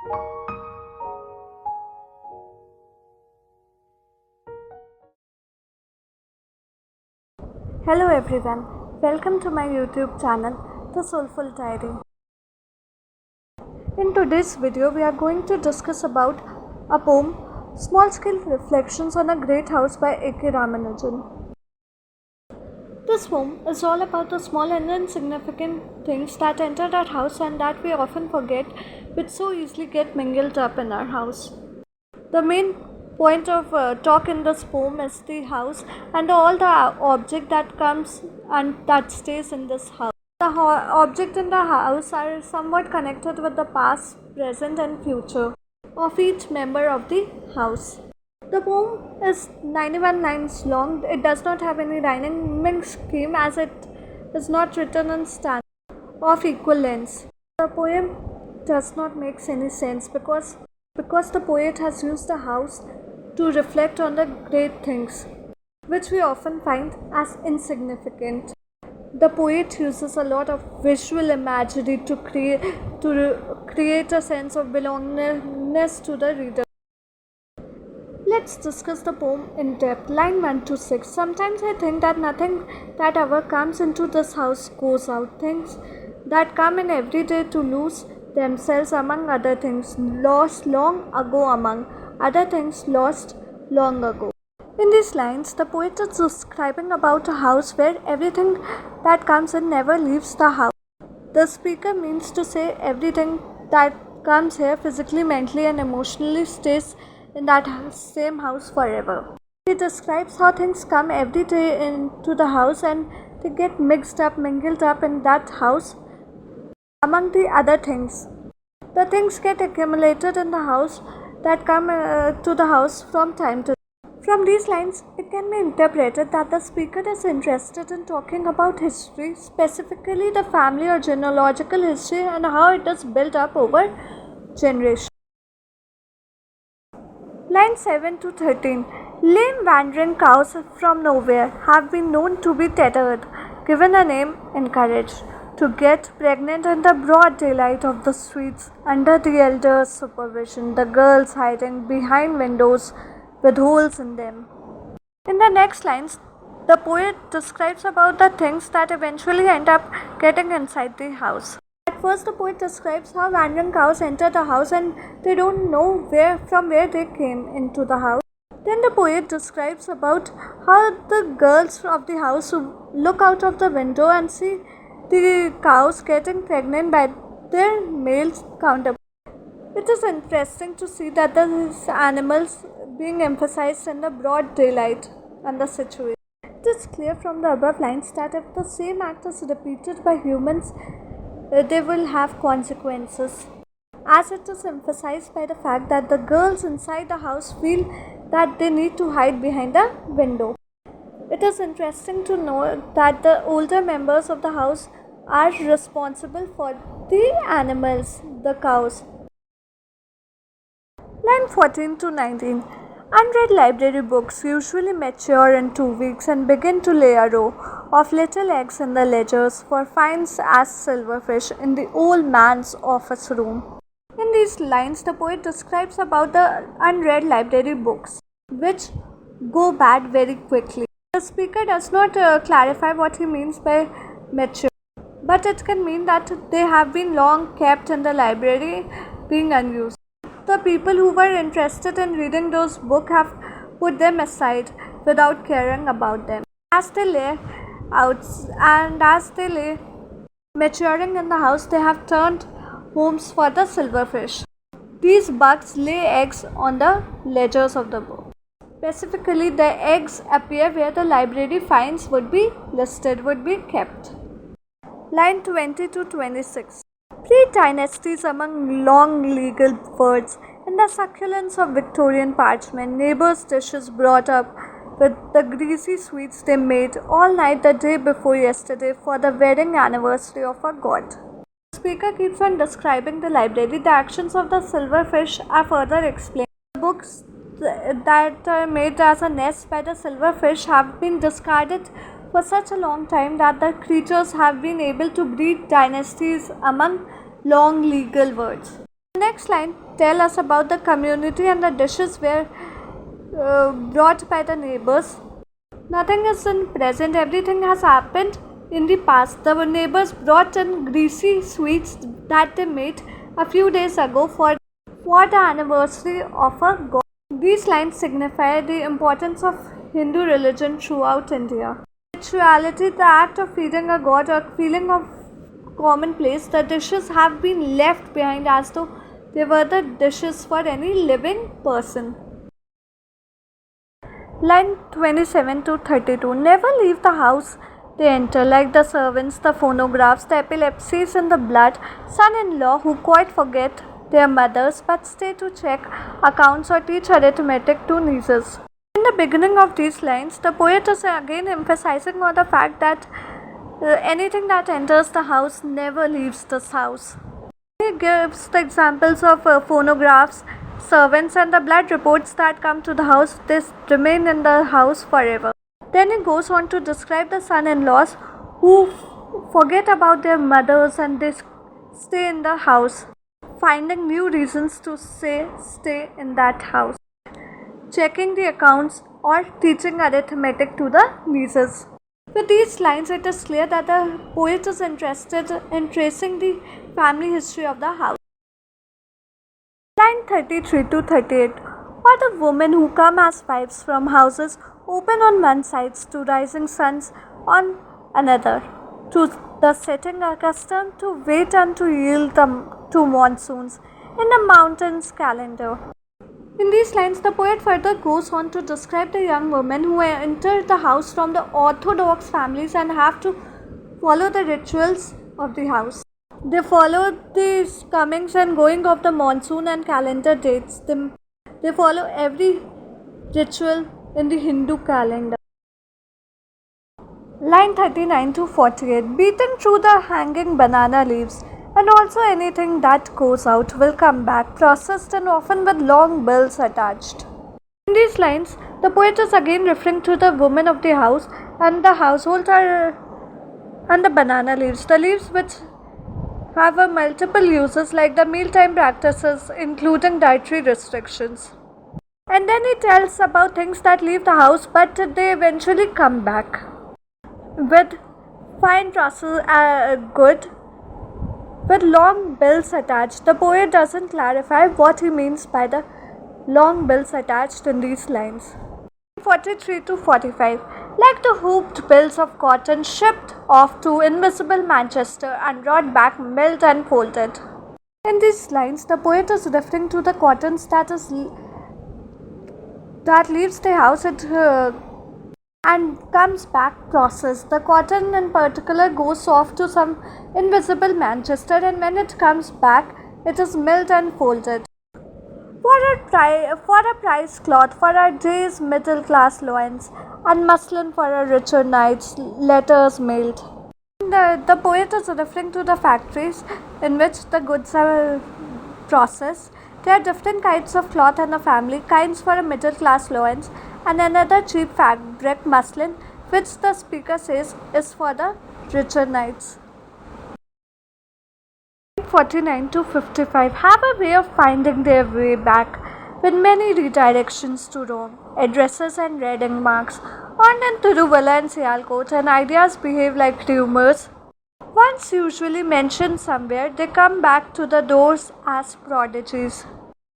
Hello everyone, welcome to my YouTube channel, The Soulful Diary. In today's video, we are going to discuss about a poem, Small Scale Reflections on a Great House by A.K. Ramanujan. This poem is all about the small and insignificant things that enter our house and that we often forget, which so easily get mingled up in our house. The main point of talk in this poem is the house and all the object that comes and that stays in this house. The object in the house are somewhat connected with the past, present and future of each member of the house. The poem is 91 lines long. It does not have any rhyming scheme as it is not written in stanzas of equal lengths. The poem does not make any sense because the poet has used the house to reflect on the great things which we often find as insignificant. The poet uses a lot of visual imagery to create a sense of belongingness to the reader. Let's discuss the poem in depth. Line 1 to 6. Sometimes I think that nothing that ever comes into this house goes out. Things that come in every day to lose themselves among other things, lost long ago among other things lost long ago. In these lines, the poet is describing about a house where everything that comes in never leaves the house. The speaker means to say everything that comes here physically, mentally and emotionally stays in that same house forever. He describes how things come every day into the house and they get mixed up, mingled up in that house among the other things. The things get accumulated in the house that come to the house from time to time. From these lines, it can be interpreted that the speaker is interested in talking about history, specifically the family or genealogical history and how it is built up over generations. Line 7 to 13. Lame wandering cows from nowhere have been known to be tethered, given a name, encouraged to get pregnant in the broad daylight of the streets under the elders' supervision, the girls hiding behind windows with holes in them. In the next lines, the poet describes about the things that eventually end up getting inside the house. At first, the poet describes how wandering cows enter the house and they don't know from where they came into the house. Then the poet describes about how the girls of the house look out of the window and see the cows getting pregnant by their male counterparts. It is interesting to see that these animals being emphasized in the broad daylight and the situation. It is clear from the above lines that if the same act is repeated by humans, they will have consequences, as it is emphasized by the fact that the girls inside the house feel that they need to hide behind a window. It is interesting to know that the older members of the house are responsible for the animals, the cows. Line 14 to 19. Unread library books usually mature in 2 weeks and begin to lay a row of little eggs in the ledgers for finds as silverfish in the old man's office room. In these lines, the poet describes about the unread library books, which go bad very quickly. The speaker does not clarify what he means by mature, but it can mean that they have been long kept in the library being unused. The people who were interested in reading those books have put them aside without caring about them. As they lay out and as they lay maturing in the house, they have turned homes for the silverfish. These bugs lay eggs on the ledgers of the book. Specifically, the eggs appear where the library finds would be listed, would be kept. Line 20 to 26. Pre-dynasties among long legal words in the succulence of Victorian parchment, neighbors' dishes brought up with the greasy sweets they made all night the day before yesterday for the wedding anniversary of a god. The speaker keeps on describing the library. The actions of the silverfish are further explained. The books that are made as a nest by the silverfish have been discarded for such a long time that the creatures have been able to breed dynasties among long legal words. The next line tell us about the community and the dishes were brought by the neighbors. Nothing is in present, everything has happened in the past. The neighbors brought in greasy sweets that they made a few days ago for the anniversary of a god. These lines signify the importance of Hindu religion throughout India. Rituality, the act of feeding a god or feeling of commonplace, the dishes have been left behind as though they were the dishes for any living person. Line 27 to 32. Never leave the house they enter, like the servants, the phonographs, the epilepsies in the blood, son-in-law who quite forget their mothers but stay to check accounts or teach arithmetic to nieces. In the beginning of these lines, the poet is again emphasizing on the fact that anything that enters the house never leaves this house. He gives the examples of phonographs, servants, and the blood reports that come to the house. They remain in the house forever. Then he goes on to describe the son-in-laws who forget about their mothers and they stay in the house, finding new reasons to stay in that house, checking the accounts or teaching arithmetic to the nieces. With these lines, it is clear that the poet is interested in tracing the family history of the house. Line 33 to 38. For the women who come as wives from houses open on one side to rising suns on another, to the setting accustomed to wait and to yield them to monsoons in the mountains calendar. In these lines, the poet further goes on to describe the young women who enter the house from the orthodox families and have to follow the rituals of the house. They follow the comings and going of the monsoon and calendar dates. They follow every ritual in the Hindu calendar. Line 39 to 48. Beaten through the hanging banana leaves, and also anything that goes out will come back, processed and often with long bills attached. In these lines, the poet is again referring to the women of the house and the household and the banana leaves, the leaves which have a multiple uses like the mealtime practices including dietary restrictions. And then he tells about things that leave the house but they eventually come back with fine process good with long bills attached. The poet doesn't clarify what he means by the long bills attached in these lines. 43 to 45. Like the hooped bills of cotton shipped off to invisible Manchester and brought back milled and folded. In these lines, the poet is referring to the cotton that leaves the house and comes back processed. The cotton in particular goes off to some invisible Manchester, and when it comes back, it is milled and folded. For a price cloth for our day's middle class loins, and muslin for a richer night's letters mailed. The poet is referring to the factories in which the goods are processed. There are different kinds of cloth in a family, kinds for a middle class loins, and another cheap fabric muslin, which the speaker says is for the richer knights. 49 to 55 have a way of finding their way back with many redirections to Rome, addresses and reading marks. On in Tiruvalla and Sialkot, and ideas behave like rumors. Once usually mentioned somewhere, they come back to the doors as prodigies.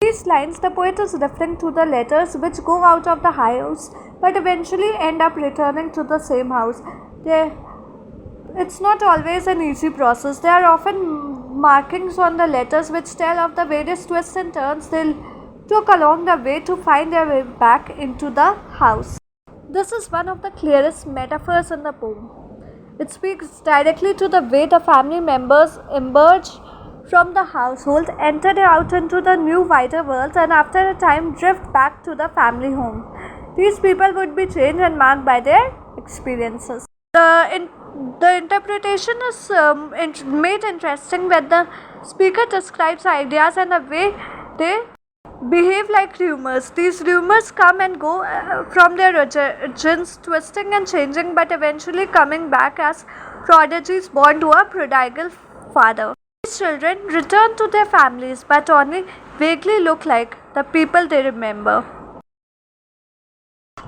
In these lines, the poet is referring to the letters which go out of the house but eventually end up returning to the same house. It's not always an easy process. There are often markings on the letters which tell of the various twists and turns they took along the way to find their way back into the house. This is one of the clearest metaphors in the poem. It speaks directly to the way the family members emerge from the household, enter out into the new wider world, and after a time drift back to the family home. These people would be changed and marked by their experiences. The interpretation is made interesting when the speaker describes ideas and the way they behave like rumors. These rumors come and go from their origins, twisting and changing, but eventually coming back as prodigies born to a prodigal father. These children return to their families but only vaguely look like the people they remember.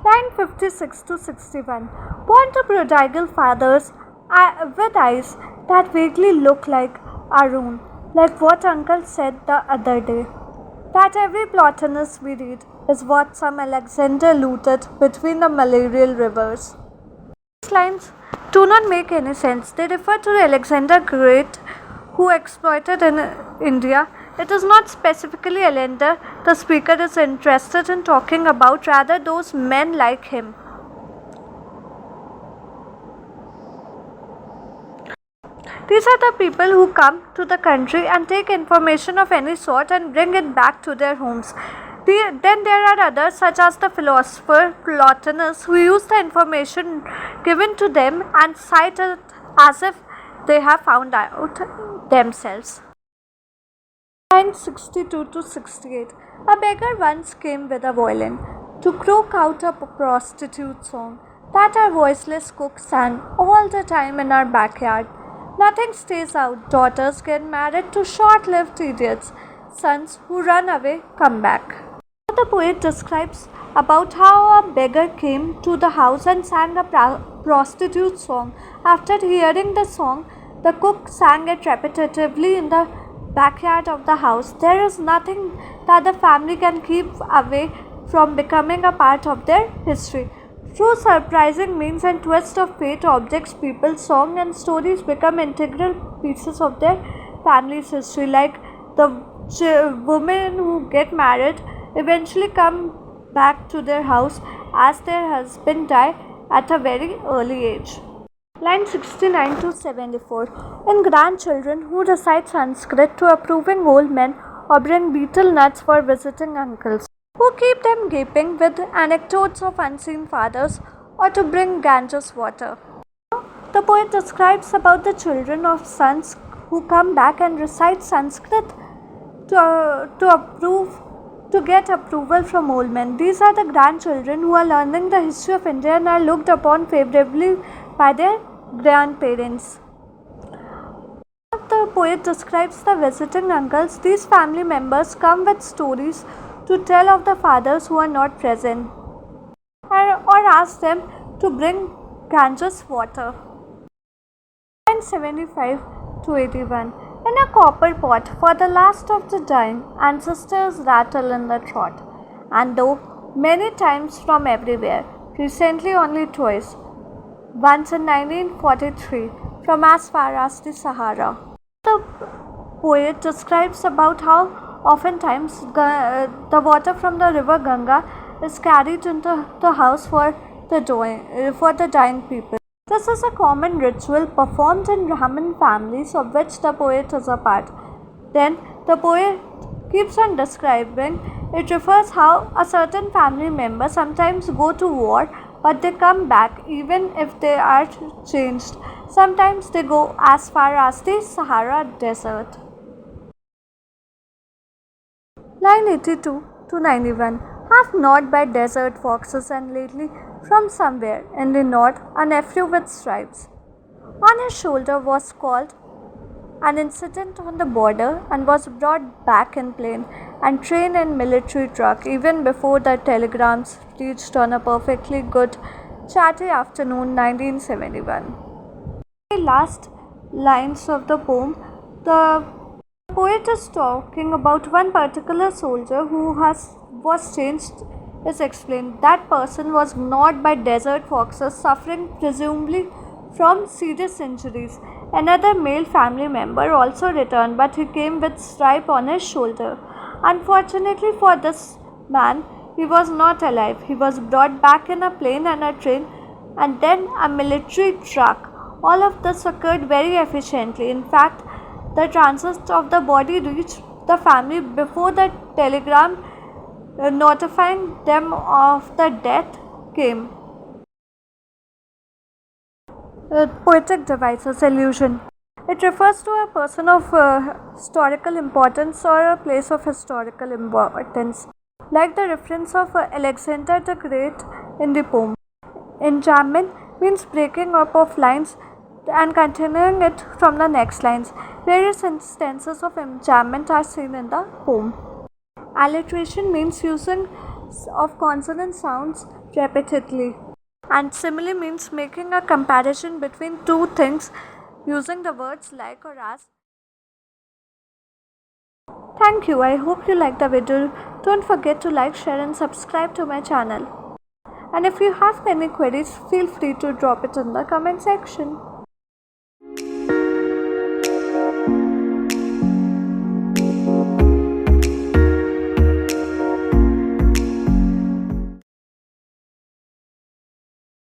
Line 56 to 61. Born to prodigal fathers with eyes that vaguely look like Arun, like what uncle said the other day. That every Plotinus we read is what some Alexander looted between the malarial rivers. These lines do not make any sense. They refer to Alexander Great who exploited in India. It is not specifically Alexander the speaker is interested in talking about, rather those men like him. These are the people who come to the country and take information of any sort and bring it back to their homes. Then there are others, such as the philosopher Plotinus, who use the information given to them and cite it as if they have found out themselves. Line 62 to 68. A beggar once came with a violin to croak out a prostitute song that our voiceless cook sang all the time in our backyard. Nothing stays out. Daughters get married to short-lived idiots. Sons who run away come back. The poet describes about how a beggar came to the house and sang a prostitute song. After hearing the song, the cook sang it repetitively in the backyard of the house. There is nothing that the family can keep away from becoming a part of their history. Through surprising means and twists of fate, objects, people, song, and stories become integral pieces of their family's history. Like the women who get married eventually come back to their house as their husband die at a very early age. Line 69 to 74. In grandchildren who recite Sanskrit to approving old men or bring betel nuts for visiting uncles, who keep them gaping with anecdotes of unseen fathers or to bring Ganges water. The poet describes about the children of sons who come back and recite Sanskrit to get approval from old men. These are the grandchildren who are learning the history of India and are looked upon favorably by their grandparents. The poet describes the visiting uncles. These family members come with stories to tell of the fathers who are not present or ask them to bring Ganges water. Line 75 to 81. In a copper pot for the last of the dying, ancestors rattle in the trot, and though many times from everywhere, recently only twice, once in 1943 from as far as the Sahara. The poet describes about how oftentimes the water from the river Ganga is carried into the house for the dying people. This is a common ritual performed in Brahmin families of which the poet is a part. Then the poet keeps on describing. It refers how a certain family member sometimes go to war but they come back even if they are changed. Sometimes they go as far as the Sahara Desert. Line 82 to 91. Half gnawed by desert foxes and lately from somewhere in the north a nephew with stripes on his shoulder was called an incident on the border and was brought back in plane and train in military truck even before the telegrams reached on a perfectly good chatty afternoon 1971. The last lines of the poem, the poet is talking about one particular soldier who was changed is explained. That person was gnawed by desert foxes suffering presumably from serious injuries. Another male family member also returned, but he came with stripe on his shoulder. Unfortunately for this man, he was not alive. He was brought back in a plane and a train and then a military truck. All of this occurred very efficiently. In fact, the transit of the body reached the family before the telegram notifying them of the death came. Poetic devices, allusion. It refers to a person of historical importance or a place of historical importance, like the reference of Alexander the Great in the poem. Enjambment means breaking up of lines and continuing it from the next lines. Various instances of enjambment are seen in the poem. Alliteration means using of consonant sounds repeatedly, and simile means making a comparison between two things using the words like or as. Thank you. I hope you liked the video. Don't forget to like, share, and subscribe to my channel. And if you have any queries, feel free to drop it in the comment section.